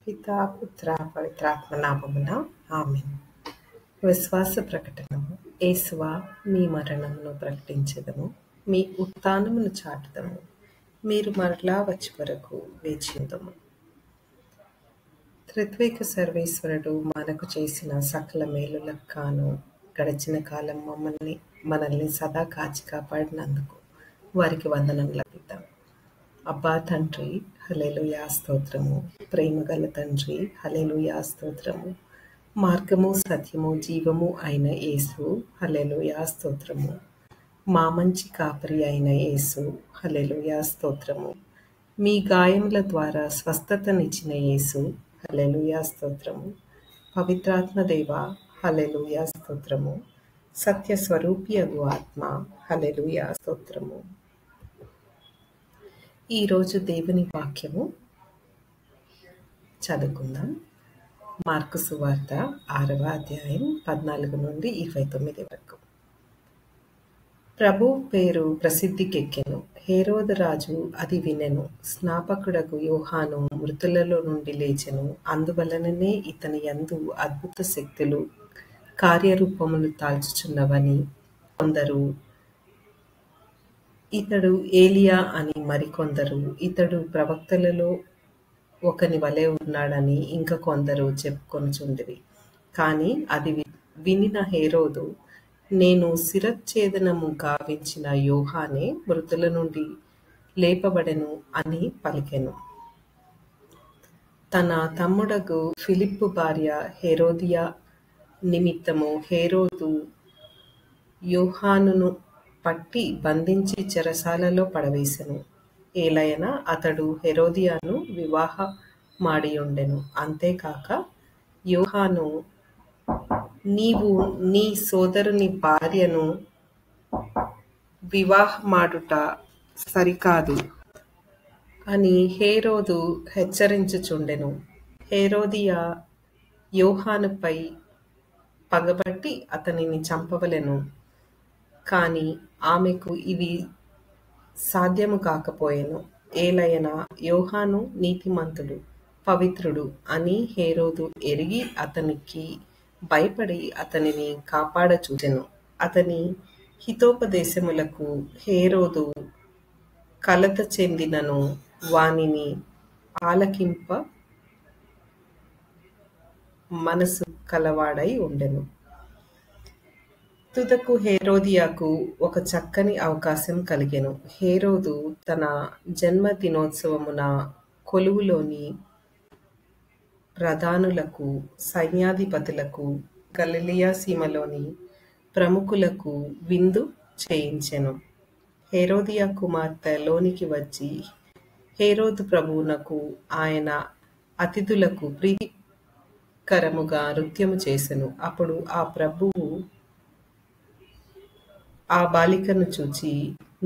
పితా పుత్ర పవిత్రాత్మ నామమున ఆమేన్. విశ్వాస ప్రకటనము. యేసువా, మీ మరణమును ప్రకటించెదము, మీ ఉత్థానమును చాటుదము. మీరు మరలా వచ్చి వరకు వేచియుందుము. త్రిత్విక సర్వేశ్వరుడు మనకు చేసిన సకల మేలులకు గాను గడిచిన కాలం మనల్ని సదా కాచి కాపాడినందుకు వారికి వందనములు అర్పిద్దాం. అబ్బా తండ్రి, హల్లెలూయా స్తోత్రము. ప్రేమగల తండ్రి, హల్లెలూయా స్తోత్రము. మార్గము, సత్యము, జీవము అయిన యేసు, హల్లెలూయా స్తోత్రము. మా మంచి కాపరి అయిన యేసు, హల్లెలూయా స్తోత్రము. మీ గాయముల ద్వారా స్వస్థతనిచ్చిన యేసు, హల్లెలూయా స్తోత్రము. పవిత్రాత్మ దేవ, హల్లెలూయా స్తోత్రము. సత్య స్వరూపియగు ఆత్మ, హల్లెలూయా స్తోత్రము. ఈరోజు దేవుని వాక్యము చదువుకుందాం. మార్కు సువార్త 6వ అధ్యాయం 14 నుండి 29 వరకు. ప్రభు పేరు ప్రసిద్ధికెక్కెను. హేరోదు రాజు అది వినెను. స్నాపకుడగు యోహాను మృతులలో నుండి లేచెను. అందువలననే ఇతని యందు అద్భుత శక్తులు కార్యరూపములు తాల్చుచున్నవని కొందరు, ఇతడు ఏలియా అని మరికొందరు, ఇతడు ప్రవక్తలలో ఒకని వలె ఉన్నాడని ఇంకా కొందరు చెప్పుకొనుచుండిరి. కాని అది వినిన హేరోదు, నేను శిరచ్ఛేదనము గావించిన యోహానే మృతుల నుండి లేపబడెను అని పలికెను. తన తమ్ముడగు ఫిలిప్పు భార్య హేరోదియ నిమిత్తము హేరోదు యోహానును పట్టి బంధించి చెరసాలలో పడవేసెను. ఏలయన అతడు హేరోదియను వివాహమాడియుండెను. అంతేకాక యోహాను, నీవు నీ సోదరుని భార్యను వివాహమాడుట సరికాదు అని హేరోదు హెచ్చరించుచుండెను. హేరోదియ యోహానుపై పగబట్టి అతనిని చంపవలెను. కాని ఆమెకు ఇవి సాధ్యము కాకపోయెను. ఏలయన యోహాను నీతిమంతుడు, పవిత్రుడు అని హేరోదు ఎరిగి అతనికి భయపడి అతనిని కాపాడచూచెను. అతని హితోపదేశములకు హేరోదు కలత చెందినను వానిని ఆలకింప మనసు కలవాడై ఉండెను. తుదకు హేరోదియకు ఒక చక్కని అవకాశం కలిగెను. హేరోదు తన జన్మదినోత్సవమున కొలువులోని ప్రధానులకు, సైన్యాధిపతులకు, గలిలయ సీమలోని ప్రముఖులకు విందు చేయించెను. హేరోదియ కుమార్తె లోనికి వచ్చి హేరోదు ప్రభువునకు ఆయన అతిథులకు ప్రీతికరముగా నృత్యము చేసెను. అప్పుడు ఆ ప్రభువు ఆ బాలికను చూచి,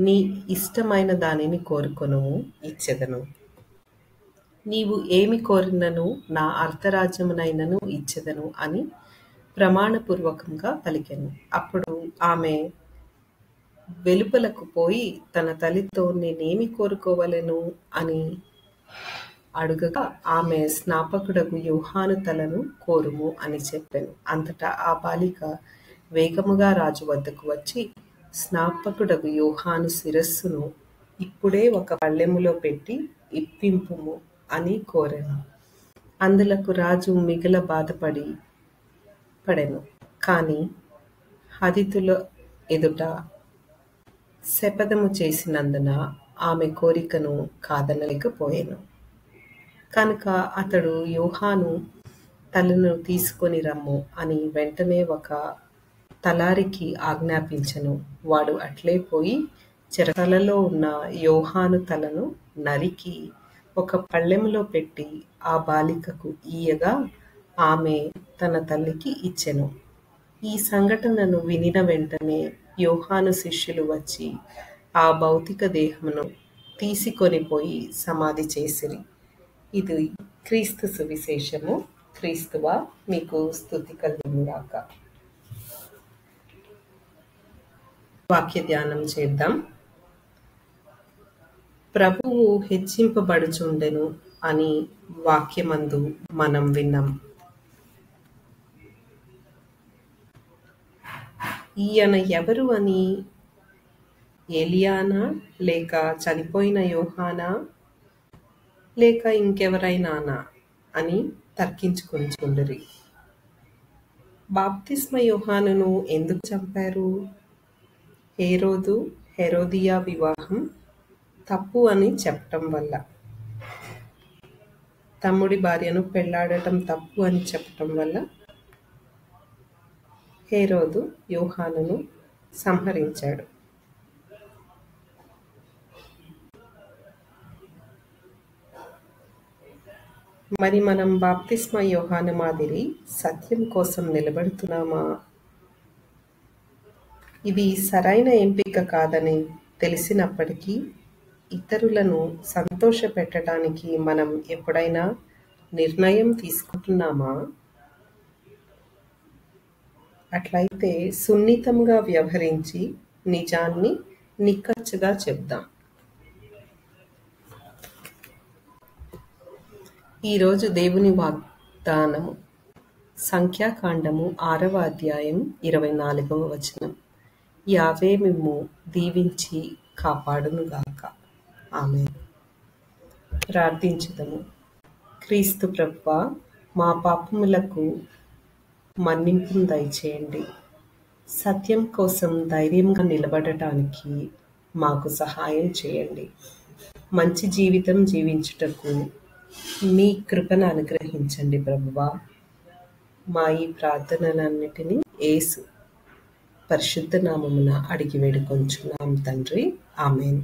నీ ఇష్టమైన దానిని కోరుకొనుము, ఇచ్చెదను. నీవు ఏమి కోరినను నా అర్ధరాజ్యమునైనను ఇచ్చెదను అని ప్రమాణపూర్వకంగా పలికెను. అప్పుడు ఆమె వెలుపలకు పోయి తన తల్లితో, నేనేమి కోరుకోవలెను అని అడుగగా, ఆమె స్నాపకుడగు యోహాను తలను కోరుము అని చెప్పెను. అంతటా ఆ బాలిక వేగముగా రాజు వద్దకు వచ్చి, స్నాపకుడగు యోహాను శిరస్సును ఇప్పుడే ఒక పళ్ళెములో పెట్టి ఇప్పింపుము అని కోరెను. అందులకు రాజు మిగుల బాధపడెను. కాని అతిథుల ఎదుట శపథము చేసినందున ఆమె కోరికను కాదనలేకపోయెను. కనుక అతడు యోహాను తలను తీసుకొని రమ్ము అని వెంటనే ఒక తలారికి ఆజ్ఞాపించెను. వాడు అట్లే పోయి చెరసాలలో ఉన్న యోహాను తలను నరికి ఒక పళ్ళెములో పెట్టి ఆ బాలికకు ఇయ్యగా ఆమె తన తల్లికి ఇచ్చెను. ఈ సంఘటనను వినిన వెంటనే యోహాను శిష్యులు వచ్చి ఆ భౌతిక దేహమును తీసుకొనిపోయి సమాధి చేసిరి. ఇది క్రీస్తు సువిశేషము. క్రీస్తువా, మీకు స్తుతి కలుగునుగాక. వాక్య ధ్యానం చేద్దాం. ప్రభువు హెచ్చింపబడుచుండెను, అని వాక్యమందు మనం విన్నాం. ఈయన ఎవరు అని ఏలియానా, లేక చనిపోయిన యోహానా, లేక ఇంకెవరైనానా అని తర్కించుకొంచుండిరి. బాప్తిస్మ యోహానును ఎందుకు చంపారు? హేరోదు హెరోదియా వివాహం తప్పు అని చెప్పటం వల్ల, తమ్ముడి భార్యను పెళ్లాడటం తప్పు అని చెప్పటం వల్ల హేరోదు యోహానును సంహరించాడు. మరి మనం బాప్తిస్మ యోహాను మాదిరి సత్యం కోసం నిలబడుతున్నామా? ఇది సరైన ఎంపిక కాదని తెలిసినప్పటికీ ఇతరులను సంతోషపెట్టడానికి మనం ఎప్పుడైనా నిర్ణయం తీసుకుంటున్నామా? అట్లయితే సున్నితంగా వ్యవహరించి నిజాన్ని నిక్కచ్చిగా చెప్దాం. ఈరోజు దేవుని వాగ్దానము సంఖ్యాకాండము 6వ అధ్యాయం 24వ వచనం. యావే మిమ్ము దీవించి కాపాడునుగాక. ఆమేన్. ప్రార్థించుదము. క్రీస్తు ప్రభువా, మా పాపములకు మన్నింపును దయచేయండి. సత్యం కోసం ధైర్యంగా నిలబడటానికి మాకు సహాయం చేయండి. మంచి జీవితం జీవించుటకు మీ కృపను అనుగ్రహించండి ప్రభువా. మా ఈ ప్రార్థనలన్నిటినీ యేసు పరిశుద్ధ నామమున అడిగి వేడుకొంచున్నాం తండ్రి. ఆమేన్.